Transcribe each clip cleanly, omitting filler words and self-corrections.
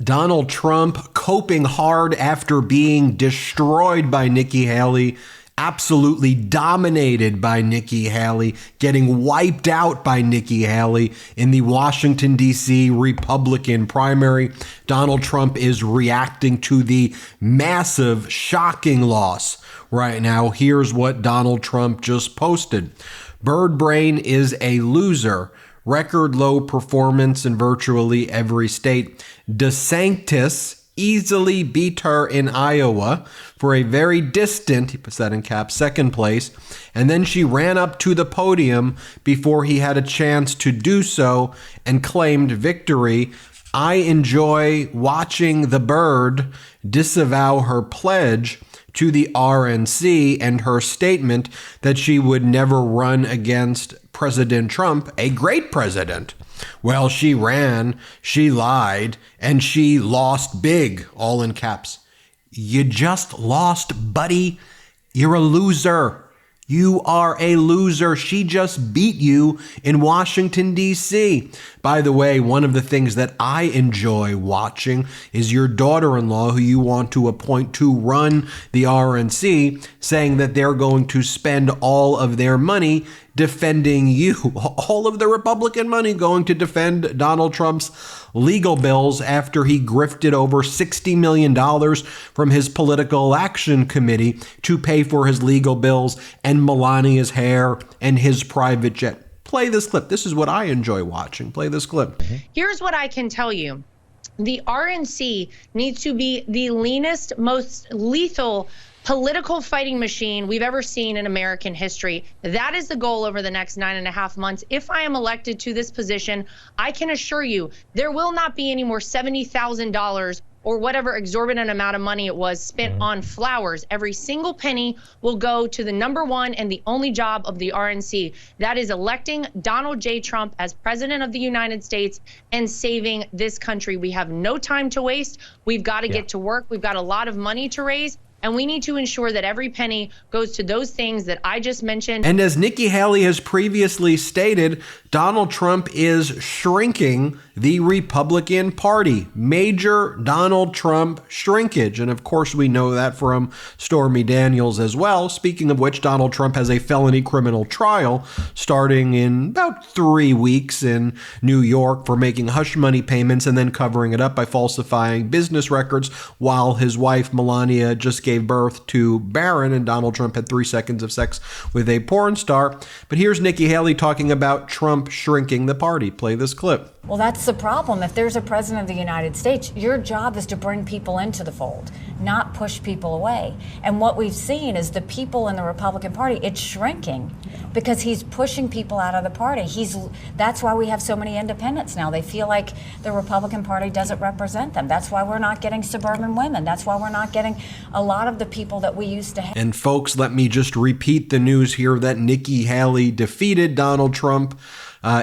Donald Trump coping hard after being destroyed by Nikki Haley, absolutely dominated by Nikki Haley, getting wiped out by Nikki Haley in the Washington, D.C. Republican primary. Donald Trump is reacting to the massive, shocking loss right now. Here's what Donald Trump just posted. Bird Brain is a loser. Record low performance in virtually every state. DeSantis easily beat her in Iowa for a very distant, he puts that in caps, second place. And then she ran up to the podium before he had a chance to do so and claimed victory. I enjoy watching the bird disavow her pledge to the RNC and her statement that she would never run against President Trump, a great president. Well, she ran, she lied, and she lost big, all in caps. You just lost, buddy. You're a loser. You are a loser. She just beat you in Washington, D.C. By the way, one of the things that I enjoy watching is your daughter-in-law, who you want to appoint to run the RNC, saying that they're going to spend all of their money defending you. All of the Republican money going to defend Donald Trump's legal bills after he grifted over $60 million from his political action committee to pay for his legal bills and Melania's hair and his private jet. Play this clip. This is what I enjoy watching. Play this clip. Here's what I can tell you. The RNC needs to be the leanest, most lethal political fighting machine we've ever seen in American history. That is the goal over the next 9.5 months. If I am elected to this position, I can assure you there will not be any more $70,000 or whatever exorbitant amount of money it was spent on flowers. Every single penny will go to the number one and the only job of the RNC. That is electing Donald J. Trump as president of the United States and saving this country. We have no time to waste. We've got to get to work. We've got a lot of money to raise. And we need to ensure that every penny goes to those things that I just mentioned. And as Nikki Haley has previously stated, Donald Trump is shrinking the Republican Party. Major Donald Trump shrinkage. And of course, we know that from Stormy Daniels as well. Speaking of which, Donald Trump has a felony criminal trial starting in about 3 weeks in New York for making hush money payments and then covering it up by falsifying business records while his wife Melania just gave birth to Barron, and Donald Trump had 3 seconds of sex with a porn star. But here's Nikki Haley talking about Trump shrinking the party. Play this clip. Well, that's the problem. If there's a president of the United States, your job is to bring people into the fold, not push people away. And what we've seen is the people in the Republican Party, it's shrinking because he's pushing people out of the party. That's why we have so many independents now. They feel like the Republican Party doesn't represent them. That's why we're not getting suburban women. That's why we're not getting a lot of the people that we used to have. And folks, let me just repeat the news here that Nikki Haley defeated Donald Trump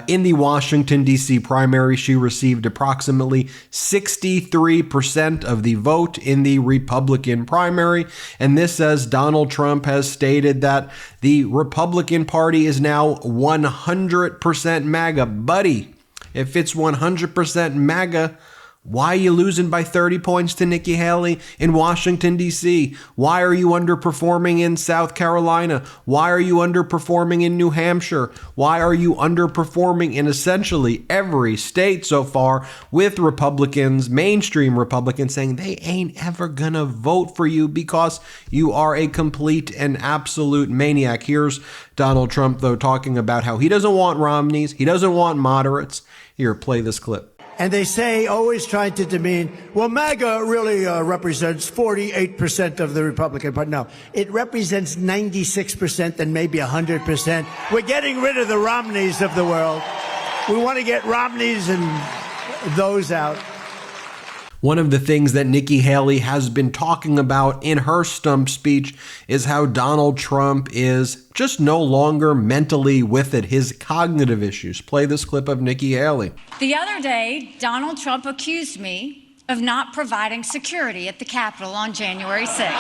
in the Washington, D.C. primary. She received approximately 63% of the vote in the Republican primary. And this, as Donald Trump has stated, that the Republican Party is now 100% MAGA. Buddy, if it's 100% MAGA, why are you losing by 30 points to Nikki Haley in Washington, D.C.? Why are you underperforming in South Carolina? Why are you underperforming in New Hampshire? Why are you underperforming in essentially every state so far with Republicans, mainstream Republicans, saying they ain't ever gonna vote for you because you are a complete and absolute maniac? Here's Donald Trump, though, talking about how he doesn't want Romneys, he doesn't want moderates. Here, play this clip. And they say, always trying to demean, well, MAGA really represents 48% of the Republican Party. No, it represents 96% and maybe 100%. We're getting rid of the Romneys of the world. We want to get Romneys and those out. One of the things that Nikki Haley has been talking about in her stump speech is how Donald Trump is just no longer mentally with it, his cognitive issues. Play this clip of Nikki Haley. The other day, Donald Trump accused me of not providing security at the Capitol on January 6th.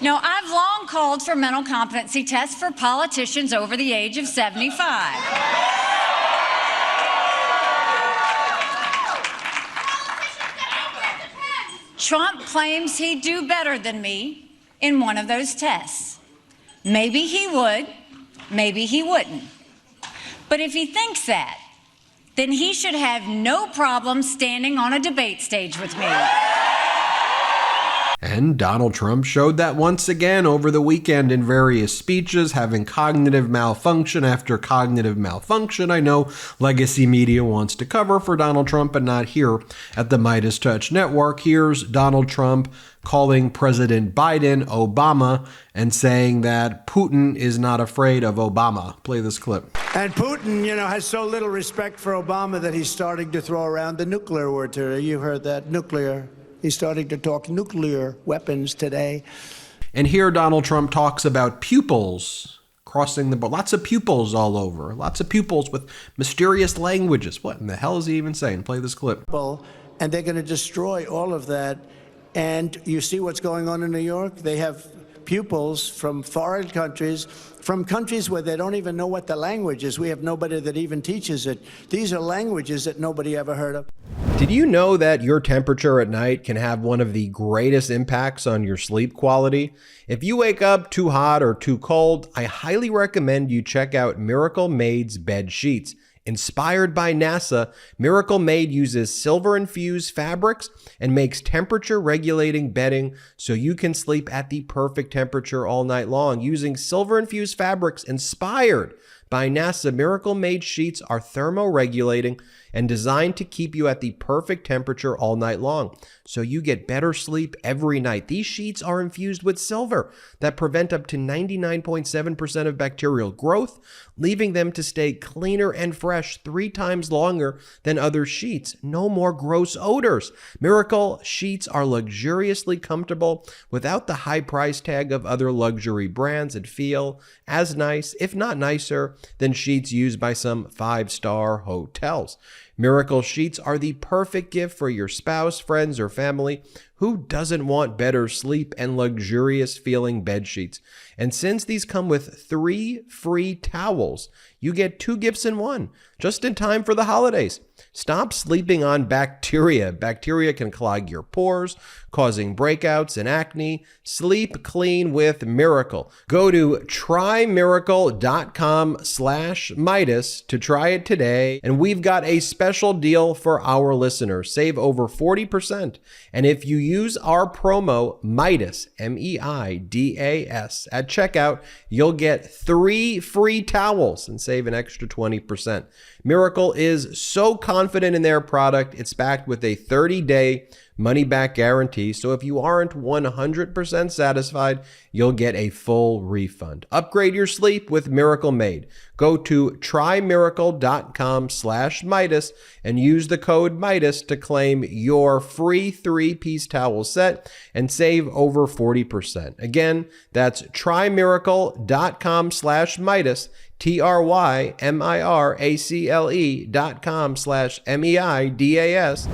No, I've long called for mental competency tests for politicians over the age of 75. Trump claims he'd do better than me in one of those tests. Maybe he would, maybe he wouldn't. But if he thinks that, then he should have no problem standing on a debate stage with me. And Donald Trump showed that once again over the weekend in various speeches, having cognitive malfunction after cognitive malfunction. I know legacy media wants to cover for Donald Trump, but not here at the MeidasTouch Network. Here's Donald Trump calling President Biden Obama and saying that Putin is not afraid of Obama. Play this clip. And Putin, has so little respect for Obama that he's starting to throw around the nuclear word today. You heard that, nuclear. He's starting to talk nuclear weapons today. And here Donald Trump talks about pupils crossing the border. Lots of pupils all over. Lots of pupils with mysterious languages. What in the hell is he even saying? Play this clip. And they're going to destroy all of that. And you see what's going on in New York? They have pupils from foreign countries, from countries where they don't even know what the language is. We have nobody that even teaches it. These are languages that nobody ever heard of. Did you know that your temperature at night can have one of the greatest impacts on your sleep quality? If you wake up too hot or too cold, I highly recommend you check out Miracle Made's bed sheets. Inspired by NASA, Miracle Made uses silver-infused fabrics and makes temperature-regulating bedding so you can sleep at the perfect temperature all night long. Using silver-infused fabrics inspired by NASA, Miracle Made sheets are thermoregulating and designed to keep you at the perfect temperature all night long, so you get better sleep every night. These sheets are infused with silver that prevent up to 99.7% of bacterial growth, leaving them to stay cleaner and fresh 3 times longer than other sheets. No more gross odors. Miracle sheets are luxuriously comfortable without the high price tag of other luxury brands and feel as nice, if not nicer, than sheets used by some 5-star hotels. Miracle sheets are the perfect gift for your spouse, friends, or family. Who doesn't want better sleep and luxurious feeling bed sheets? And since these come with 3 free towels, you get 2 gifts in one, just in time for the holidays. Stop sleeping on bacteria. Bacteria can clog your pores, causing breakouts and acne. Sleep clean with Miracle. Go to trymiracle.com/Meidas to try it today. And we've got a special deal for our listeners. Save over 40%. And if you use our promo Meidas, MEIDAS, at checkout, you'll get 3 free towels and save an extra 20%. Miracle is so confident in their product, it's backed with a 30-day money-back guarantee. So if you aren't 100% satisfied, you'll get a full refund. Upgrade your sleep with Miracle Made. Go to trymiracle.com/Meidas and use the code Meidas to claim your free 3-piece towel set and save over 40%. Again, that's trymiracle.com/Meidas, trymiracle.com/MEIDAS.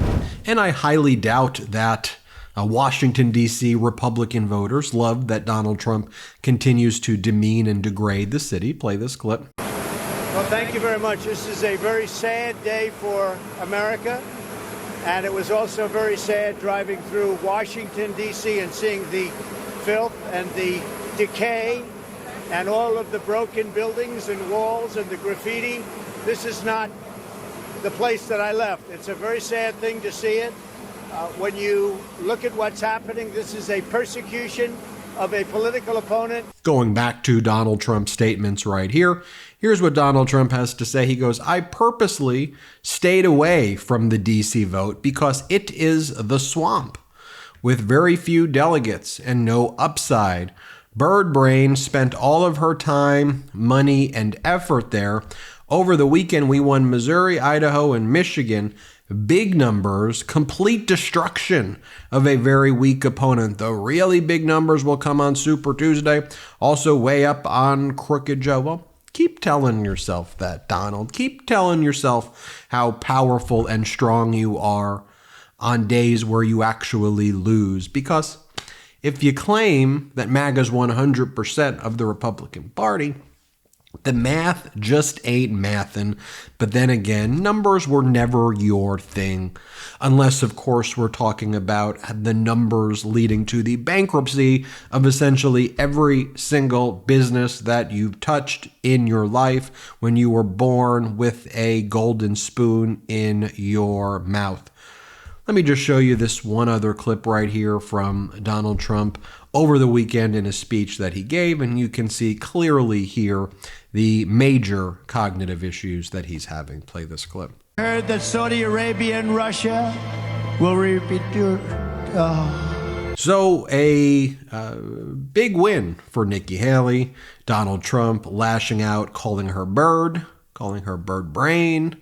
And I highly doubt that Washington, D.C. Republican voters love that Donald Trump continues to demean and degrade the city. Play this clip. Well, thank you very much. This is a very sad day for America. And it was also very sad driving through Washington, D.C. and seeing the filth and the decay and all of the broken buildings and walls and the graffiti. This is not the place that I left. It's a very sad thing to see it. When you look at what's happening, this is a persecution of a political opponent. Going back to Donald Trump's statements right here, here's what Donald Trump has to say. He goes, I purposely stayed away from the D.C. vote because it is the swamp with very few delegates and no upside. Bird Brain spent all of her time, money, and effort there. Over the weekend, we won Missouri, Idaho, and Michigan. Big numbers, complete destruction of a very weak opponent. The really big numbers will come on Super Tuesday. Also way up on Crooked Joe. Well, keep telling yourself that, Donald. Keep telling yourself how powerful and strong you are on days where you actually lose. Because if you claim that MAGA's 100% of the Republican Party, The math just ain't mathin', but then again, numbers were never your thing. Unless, of course, we're talking about the numbers leading to the bankruptcy of essentially every single business that you've touched in your life when you were born with a golden spoon in your mouth. Let me just show you this one other clip right here from Donald Trump over the weekend in a speech that he gave, and you can see clearly here the major cognitive issues that he's having. Play this clip. I heard that Saudi Arabia and Russia will repeat your... So a big win for Nikki Haley. Donald Trump lashing out, calling her bird brain,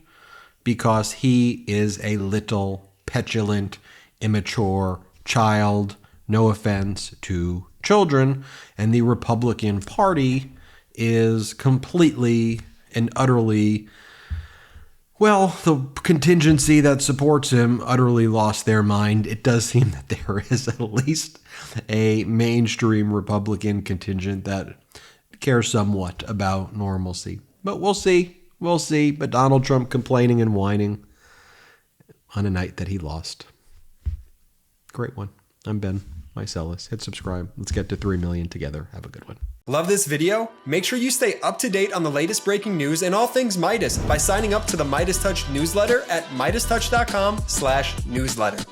because he is a little petulant, immature child. No offense to children. And the Republican Party is completely and utterly, well, the contingency that supports him utterly lost their mind. It does seem that there is at least a mainstream Republican contingent that cares somewhat about normalcy. But we'll see. We'll see. But Donald Trump complaining and whining on a night that he lost. Great one. I'm Ben Meiselas. Hit subscribe. Let's get to 3 million together. Have a good one. Love this video? Make sure you stay up to date on the latest breaking news and all things Midas by signing up to the MeidasTouch newsletter at MeidasTouch.com/newsletter.